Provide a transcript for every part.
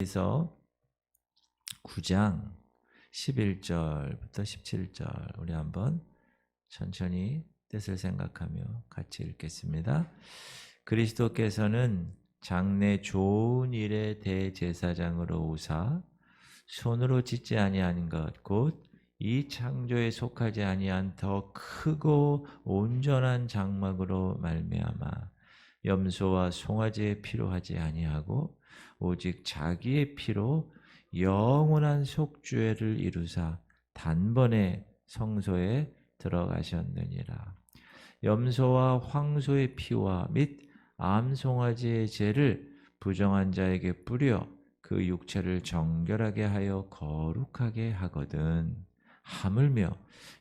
히브리서 9장 11절부터 17절 우리 한번 천천히 뜻을 생각하며 같이 읽겠습니다. 그리스도께서는 장래 좋은 일의 대제사장으로 오사 손으로 짓지 아니한 것 곧 이 창조에 속하지 아니한 더 크고 온전한 장막으로 말미암아 염소와 송아지의 피로 하지 아니하고 오직 자기의 피로 영원한 속죄를 이루사 단번에 성소에 들어가셨느니라. 염소와 황소의 피와 및 암송아지의 죄를 부정한 자에게 뿌려 그 육체를 정결하게 하여 거룩하게 하거든. 하물며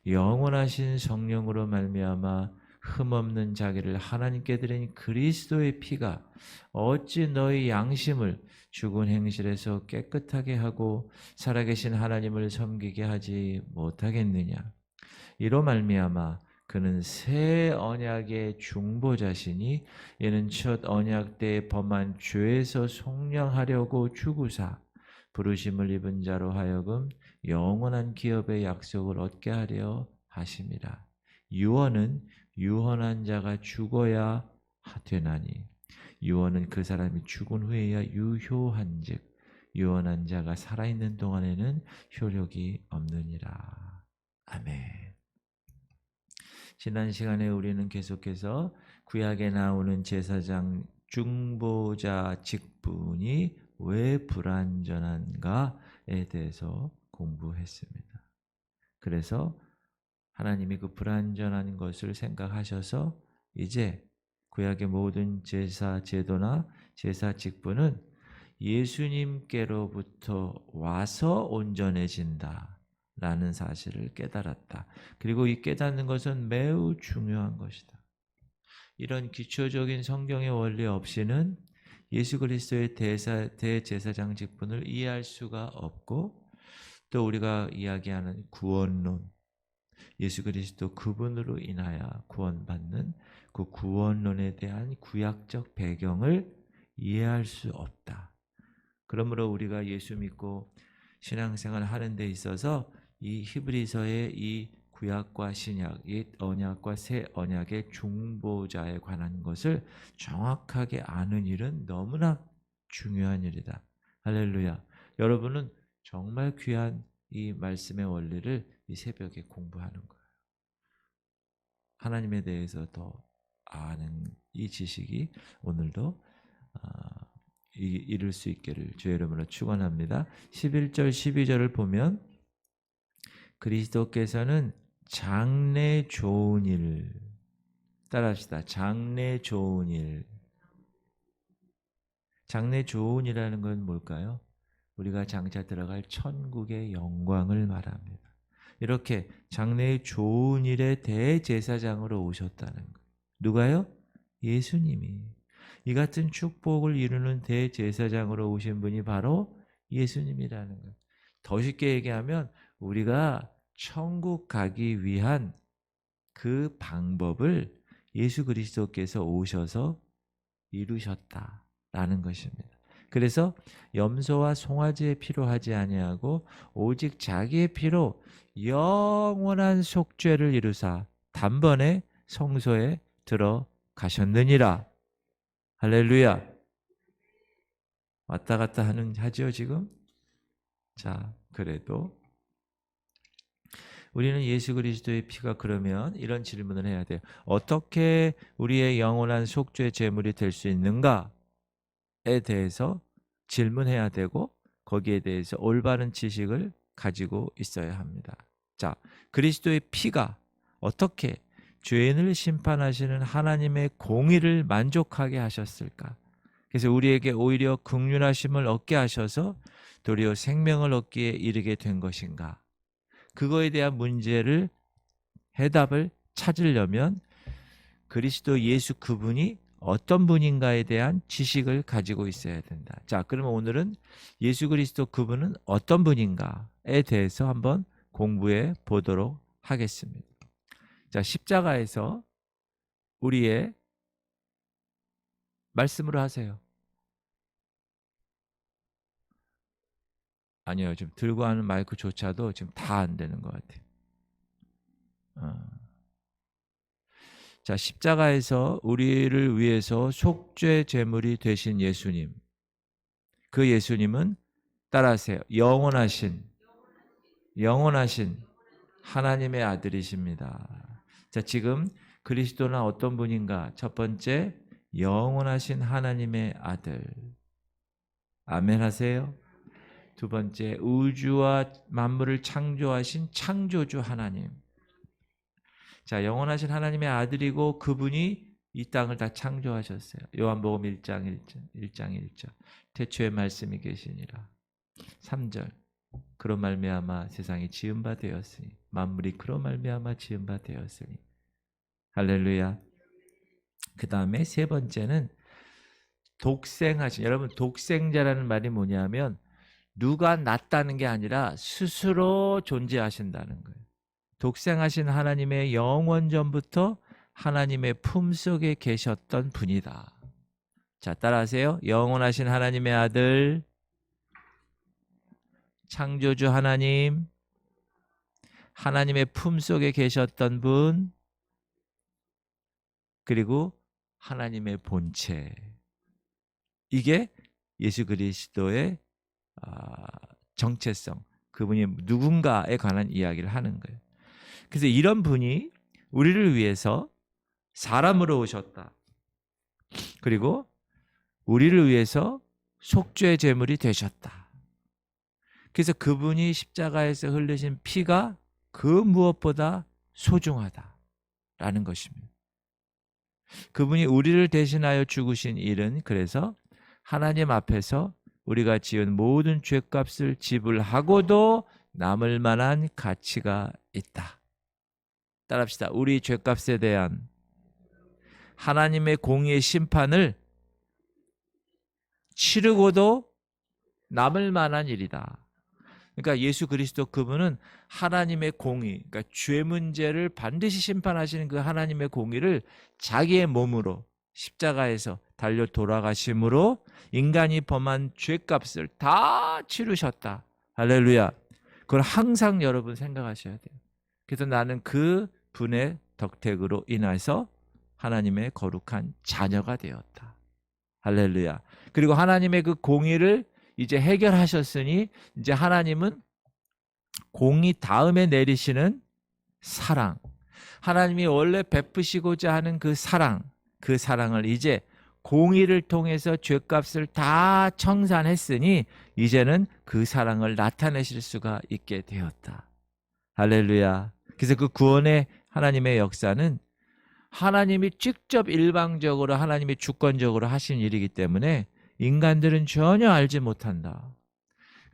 영원하신 성령으로 말미암아 흠없는 자기를 하나님께 드린 그리스도의 피가 어찌 너희 양심을 죽은 행실에서 깨끗하게 하고 살아계신 하나님을 섬기게 하지 못하겠느냐. 이로 말미암아 그는 새 언약의 중보자시니 이는 첫 언약 때 범한 죄에서 속량하려고 죽으사 부르심을 입은 자로 하여금 영원한 기업의 약속을 얻게 하려 하심이라. 유언은 유언한 자가 죽어야 되나니 유언은 그 사람이 죽은 후에야 유효한즉 유언한 자가 살아있는 동안에는 효력이 없느니라. 아멘. 지난 시간에 우리는 계속해서 구약에 나오는 제사장 중보자 직분이 왜 불완전한가에 대해서 공부했습니다. 그래서 하나님이 그 불완전한 것을 생각하셔서 이제 구약의 모든 제사 제도나 제사 직분은 예수님께로부터 와서 온전해진다 라는 사실을 깨달았다. 그리고 이 깨닫는 것은 매우 중요한 것이다. 이런 기초적인 성경의 원리 없이는 예수 그리스도의 대제사장 직분을 이해할 수가 없고 또 우리가 이야기하는 구원론, 예수 그리스도 그분으로 인하여 구원받는 그 구원론에 대한 구약적 배경을 이해할 수 없다. 그러므로 우리가 예수 믿고 신앙생활 하는 데 있어서 이 히브리서의 이 구약과 신약, 옛 언약과 새 언약의 중보자에 관한 것을 정확하게 아는 일은 너무나 중요한 일이다. 할렐루야. 여러분은 정말 귀한 이 말씀의 원리를 이 새벽에 공부하는 거예요. 하나님에 대해서 더 아는 이 지식이 오늘도 이룰 수 있기를 주의 이름으로 축원합니다. 11절 12절을 보면 그리스도께서는 장래 좋은 일 따라합시다. 장래 좋은 일. 장래 좋은 일이라는 건 뭘까요? 우리가 장차 들어갈 천국의 영광을 말합니다. 이렇게 장래의 좋은 일의 대제사장으로 오셨다는 거예요. 누가요? 예수님이. 이 같은 축복을 이루는 대제사장으로 오신 분이 바로 예수님이라는 거예요. 더 쉽게 얘기하면 우리가 천국 가기 위한 그 방법을 예수 그리스도께서 오셔서 이루셨다라는 것입니다. 그래서 염소와 송아지의 피로 하지 아니하고 오직 자기의 피로 영원한 속죄를 이루사 단번에 성소에 들어가셨느니라. 할렐루야. 왔다 갔다 하죠 지금? 자, 그래도 우리는 예수 그리스도의 피가 그러면 이런 질문을 해야 돼요. 어떻게 우리의 영원한 속죄 제물이 될 수 있는가에 대해서 질문해야 되고 거기에 대해서 올바른 지식을 가지고 있어야 합니다. 자, 그리스도의 피가 어떻게 죄인을 심판하시는 하나님의 공의를 만족하게 하셨을까? 그래서 우리에게 오히려 긍휼하심을 얻게 하셔서 도리어 생명을 얻기에 이르게 된 것인가? 그거에 대한 문제를 해답을 찾으려면 그리스도 예수 그분이 어떤 분인가에 대한 지식을 가지고 있어야 된다. 자, 그러면 오늘은 예수 그리스도 그분은 어떤 분인가에 대해서 한번 공부해 보도록 하겠습니다. 자, 십자가에서 우리의 말씀으로 하세요. 아니요, 지금 들고 하는 마이크조차도 지금 다 안 되는 것 같아요. 자, 십자가에서 우리를 위해서 속죄 제물이 되신 예수님. 그 예수님은 따라하세요. 영원하신 하나님의 아들이십니다. 자, 지금 그리스도는 어떤 분인가? 첫 번째, 영원하신 하나님의 아들. 아멘 하세요. 두 번째, 우주와 만물을 창조하신 창조주 하나님. 자, 영원하신 하나님의 아들이고 그분이 이 땅을 다 창조하셨어요. 요한복음 1장 1절. 태초에 말씀이 계시니라. 3절. 그로 말미암아 세상이 지은 바 되었으니 만물이 그로 말미암아 지은 바 되었으니. 할렐루야. 그다음에 세 번째는 독생하신, 여러분 독생자라는 말이 뭐냐면 누가 낳았다는 게 아니라 스스로 존재하신다는 거예요. 독생하신 하나님의 영원 전부터 하나님의 품속에 계셨던 분이다. 자, 따라하세요. 영원하신 하나님의 아들, 창조주 하나님, 하나님의 품속에 계셨던 분, 그리고 하나님의 본체. 이게 예수 그리스도의 정체성, 그분이 누군가에 관한 이야기를 하는 거예요. 그래서 이런 분이 우리를 위해서 사람으로 오셨다. 그리고 우리를 위해서 속죄 제물이 되셨다. 그래서 그분이 십자가에서 흘리신 피가 그 무엇보다 소중하다라는 것입니다. 그분이 우리를 대신하여 죽으신 일은 그래서 하나님 앞에서 우리가 지은 모든 죄값을 지불하고도 남을 만한 가치가 있다. 따라합시다. 우리 죄값에 대한 하나님의 공의의 심판을 치르고도 남을 만한 일이다. 그러니까 예수 그리스도 그분은 하나님의 공의, 그러니까 죄 문제를 반드시 심판하시는 그 하나님의 공의를 자기의 몸으로 십자가에서 달려 돌아가심으로 인간이 범한 죄값을 다 치르셨다. 할렐루야. 그걸 항상 여러분 생각하셔야 돼요. 그래서 나는 그 분의 덕택으로 인해서 하나님의 거룩한 자녀가 되었다. 할렐루야. 그리고 하나님의 그 공의를 이제 해결하셨으니 이제 하나님은 공의 다음에 내리시는 사랑, 하나님이 원래 베푸시고자 하는 그 사랑을 이제 공의를 통해서 죄값을 다 청산했으니 이제는 그 사랑을 나타내실 수가 있게 되었다. 할렐루야. 그래서 그 구원의 하나님의 역사는 하나님이 직접 일방적으로 하나님이 주권적으로 하신 일이기 때문에 인간들은 전혀 알지 못한다.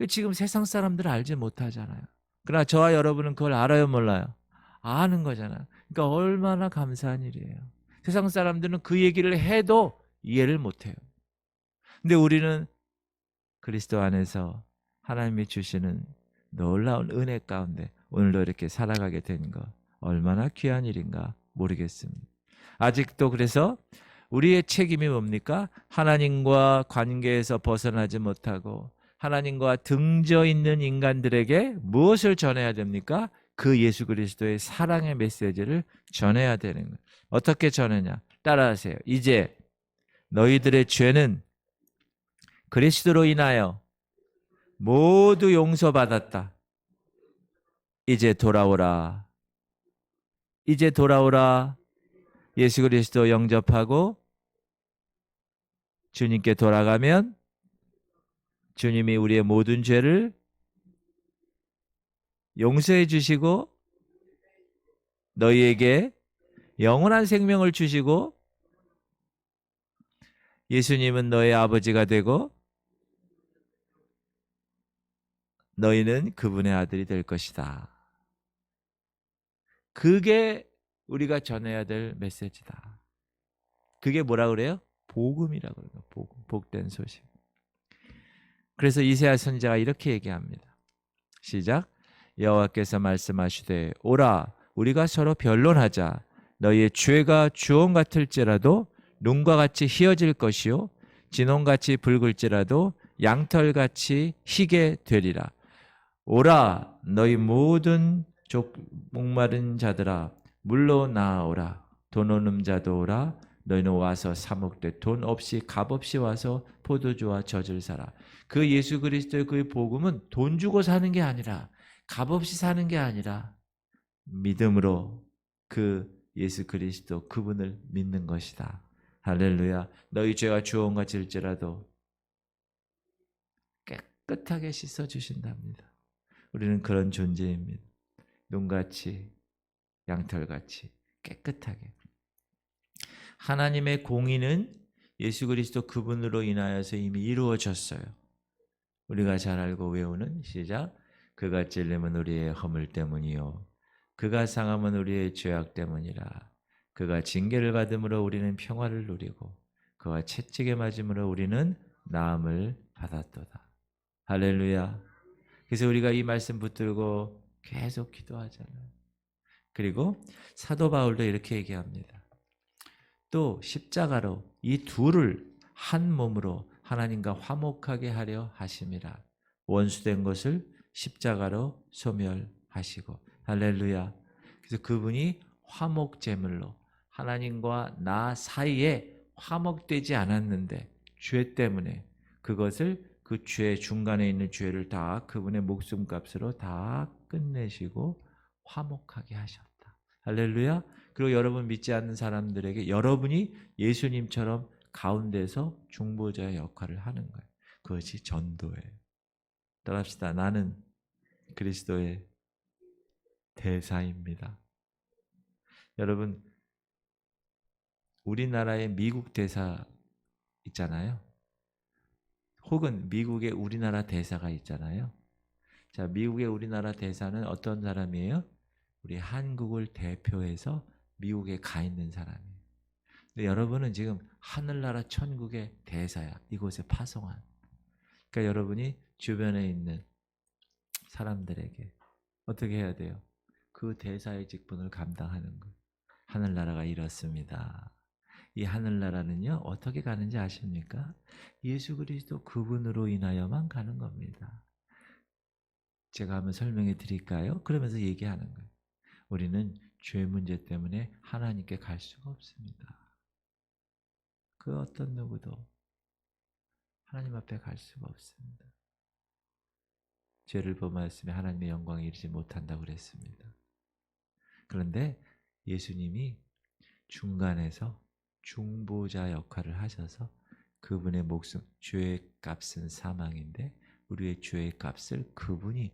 지금 세상 사람들은 알지 못하잖아요. 그러나 저와 여러분은 그걸 알아요, 몰라요? 아는 거잖아요. 그러니까 얼마나 감사한 일이에요. 세상 사람들은 그 얘기를 해도 이해를 못해요. 근데 우리는 그리스도 안에서 하나님이 주시는 놀라운 은혜 가운데 오늘도 이렇게 살아가게 된 것, 얼마나 귀한 일인가 모르겠습니다. 아직도 그래서 우리의 책임이 뭡니까? 하나님과 관계에서 벗어나지 못하고 하나님과 등져 있는 인간들에게 무엇을 전해야 됩니까? 그 예수 그리스도의 사랑의 메시지를 전해야 되는 거예요. 어떻게 전하냐? 따라하세요. 이제 너희들의 죄는 그리스도로 인하여 모두 용서받았다. 이제 돌아오라. 이제 돌아오라. 예수 그리스도 영접하고 주님께 돌아가면 주님이 우리의 모든 죄를 용서해 주시고 너희에게 영원한 생명을 주시고 예수님은 너의 아버지가 되고 너희는 그분의 아들이 될 것이다. 그게 우리가 전해야 될 메시지다. 그게 뭐라 그래요? 복음이라고 그래요. 복음, 복된 소식. 그래서 이사야 선지자가 이렇게 얘기합니다. 시작. 여호와께서 말씀하시되 오라 우리가 서로 변론하자. 너희의 죄가 주홍 같을지라도 눈과 같이 희어질 것이요 진홍같이 붉을지라도 양털같이 희게 되리라. 오라 너희 모든 목마른 자들아 물로 나아오라. 돈 없는 자도 오라. 너희는 와서 사 먹되 돈 없이 값 없이 와서 포도주와 젖을 사라. 그 예수 그리스도의 그 복음은 돈 주고 사는 게 아니라 값 없이 사는 게 아니라 믿음으로 그 예수 그리스도 그분을 믿는 것이다. 할렐루야. 너희 죄가 주홍 같을지라도 깨끗하게 씻어 주신답니다. 우리는 그런 존재입니다. 눈같이 양털같이 깨끗하게. 하나님의 공의는 예수 그리스도 그분으로 인하여서 이미 이루어졌어요. 우리가 잘 알고 외우는 시작. 그가 찔림은 우리의 허물 때문이요 그가 상함은 우리의 죄악 때문이라. 그가 징계를 받음으로 우리는 평화를 누리고 그가 채찍에 맞음으로 우리는 나음을 받았도다. 할렐루야. 그래서 우리가 이 말씀 붙들고 계속 기도하잖아요. 그리고 사도 바울도 이렇게 얘기합니다. 또 십자가로 이 둘을 한 몸으로 하나님과 화목하게 하려 하심이라. 원수된 것을 십자가로 소멸하시고. 할렐루야. 그래서 그분이 화목제물로 하나님과 나 사이에 화목되지 않았는데 죄 때문에 그것을 그 죄 중간에 있는 죄를 다 그분의 목숨값으로 다 끝내시고 화목하게 하셨다. 할렐루야. 그리고 여러분 믿지 않는 사람들에게 여러분이 예수님처럼 가운데서 중보자의 역할을 하는 거예요. 그것이 전도예요. 따라합시다. 나는 그리스도의 대사입니다. 여러분, 우리나라의 미국 대사 있잖아요. 혹은 미국의 우리나라 대사가 있잖아요. 자, 미국의 우리나라 대사는 어떤 사람이에요? 우리 한국을 대표해서 미국에 가 있는 사람이에요. 근데 여러분은 지금 하늘나라 천국의 대사야. 이곳에 파송한. 그러니까 여러분이 주변에 있는 사람들에게 어떻게 해야 돼요? 그 대사의 직분을 감당하는 거예요. 하늘나라가 이렇습니다. 이 하늘나라는요, 어떻게 가는지 아십니까? 예수 그리스도 그분으로 인하여만 가는 겁니다. 제가 한번 설명해 드릴까요? 그러면서 얘기하는 거예요. 우리는 죄 문제 때문에 하나님께 갈 수가 없습니다. 그 어떤 누구도 하나님 앞에 갈 수가 없습니다. 죄를 범하였으면 하나님의 영광에 이르지 못한다고 그랬습니다. 그런데 예수님이 중간에서 중보자 역할을 하셔서 그분의 목숨, 죄의 값은 사망인데 우리의 죄의 값을 그분이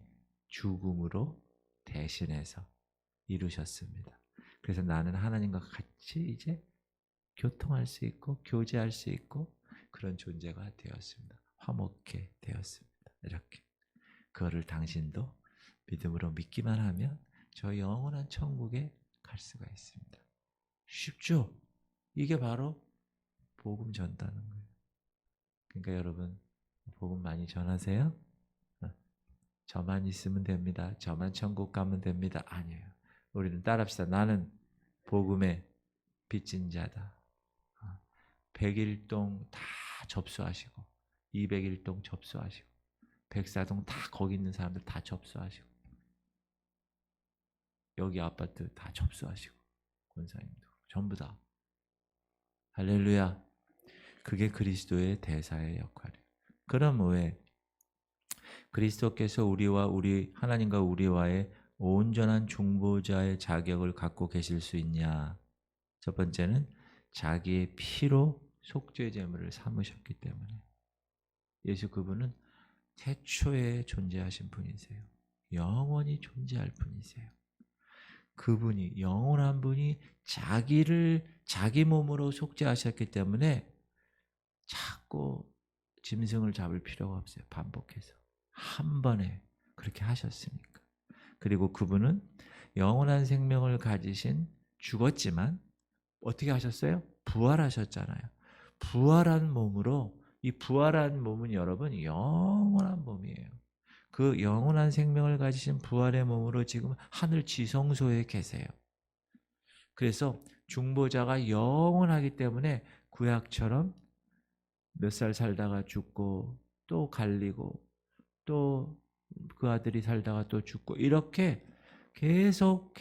죽음으로 대신해서 이루셨습니다. 그래서 나는 하나님과 같이 이제 교통할 수 있고 교제할 수 있고 그런 존재가 되었습니다. 화목해 되었습니다. 이렇게. 그거를 당신도 믿음으로 믿기만 하면 저 영원한 천국에 갈 수가 있습니다. 쉽죠? 이게 바로 복음 전다는 거예요. 그러니까 여러분 복음 많이 전하세요. 저만 있으면 됩니다. 저만 천국 가면 됩니다. 아니에요. 우리는 따라합시다. 나는 복음의 빚진 자다. 101동 다 접수하시고 201동 접수하시고 104동 다 거기 있는 사람들 다 접수하시고 여기 아파트 다 접수하시고 권사님도 전부 다. 할렐루야. 그게 그리스도의 대사의 역할이에요. 그럼 왜 그리스도께서 하나님과 우리와의 온전한 중보자의 자격을 갖고 계실 수 있냐? 첫 번째는 자기의 피로 속죄 제물을 삼으셨기 때문에. 예수 그분은 태초에 존재하신 분이세요. 영원히 존재할 분이세요. 그분이 영원한 분이 자기를 자기 몸으로 속죄하셨기 때문에 자꾸 짐승을 잡을 필요가 없어요. 반복해서. 한 번에 그렇게 하셨으니까. 그리고 그분은 영원한 생명을 가지신 죽었지만 어떻게 하셨어요? 부활하셨잖아요. 부활한 몸으로 이 부활한 몸은 여러분 영원한 몸이에요. 그 영원한 생명을 가지신 부활의 몸으로 지금 하늘 지성소에 계세요. 그래서 중보자가 영원하기 때문에 구약처럼 몇 살 살다가 죽고 또 갈리고 또 그 아들이 살다가 또 죽고 이렇게 계속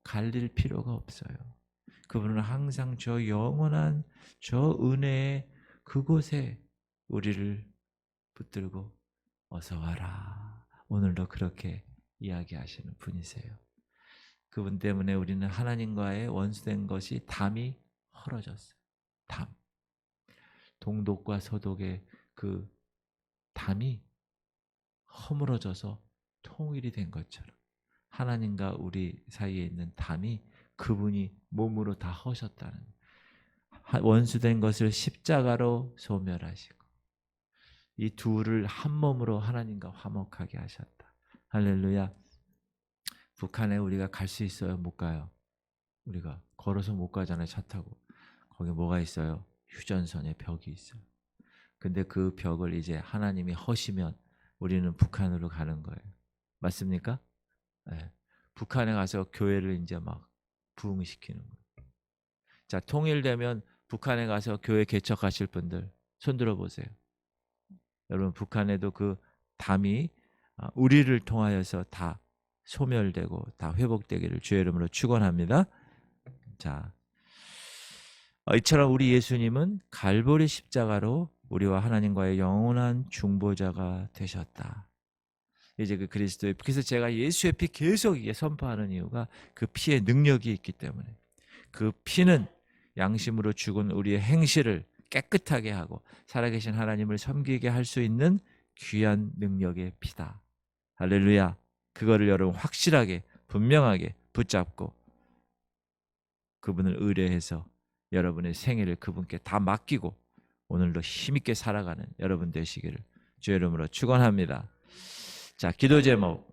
갈릴 필요가 없어요. 그분은 항상 저 영원한 저 은혜의 그곳에 우리를 붙들고 어서 와라. 오늘도 그렇게 이야기하시는 분이세요. 그분 때문에 우리는 하나님과의 원수된 것이 담이 헐어졌어요. 담. 동독과 서독의 그 담이 허물어져서 통일이 된 것처럼 하나님과 우리 사이에 있는 담이 그분이 몸으로 다 허셨다는, 원수된 것을 십자가로 소멸하시고 이 둘을 한 몸으로 하나님과 화목하게 하셨다. 할렐루야. 북한에 우리가 갈 수 있어요? 못 가요? 우리가 걸어서 못 가잖아요. 차 타고. 거기 뭐가 있어요? 휴전선의 벽이 있어요. 근데 그 벽을 이제 하나님이 허시면 우리는 북한으로 가는 거예요. 맞습니까? 네. 북한에 가서 교회를 이제 막 부흥시키는 거예요. 자, 통일되면 북한에 가서 교회 개척하실 분들 손 들어 보세요. 여러분, 북한에도 그 담이 우리를 통하여서 다 소멸되고 다 회복되기를 주의 이름으로 축원합니다. 자, 이처럼 우리 예수님은 갈보리 십자가로 우리와 하나님과의 영원한 중보자가 되셨다. 이제 그 그리스도의, 그래서 제가 예수의 피 계속 이게 선포하는 이유가 그 피의 능력이 있기 때문에, 그 피는 양심으로 죽은 우리의 행실을 깨끗하게 하고 살아계신 하나님을 섬기게 할 수 있는 귀한 능력의 피다. 할렐루야. 그거를 여러분 확실하게 분명하게 붙잡고 그분을 의뢰해서 여러분의 생애를 그분께 다 맡기고 오늘도 힘있게 살아가는 여러분 되시기를 주의 이름으로 축원합니다. 자, 기도 제목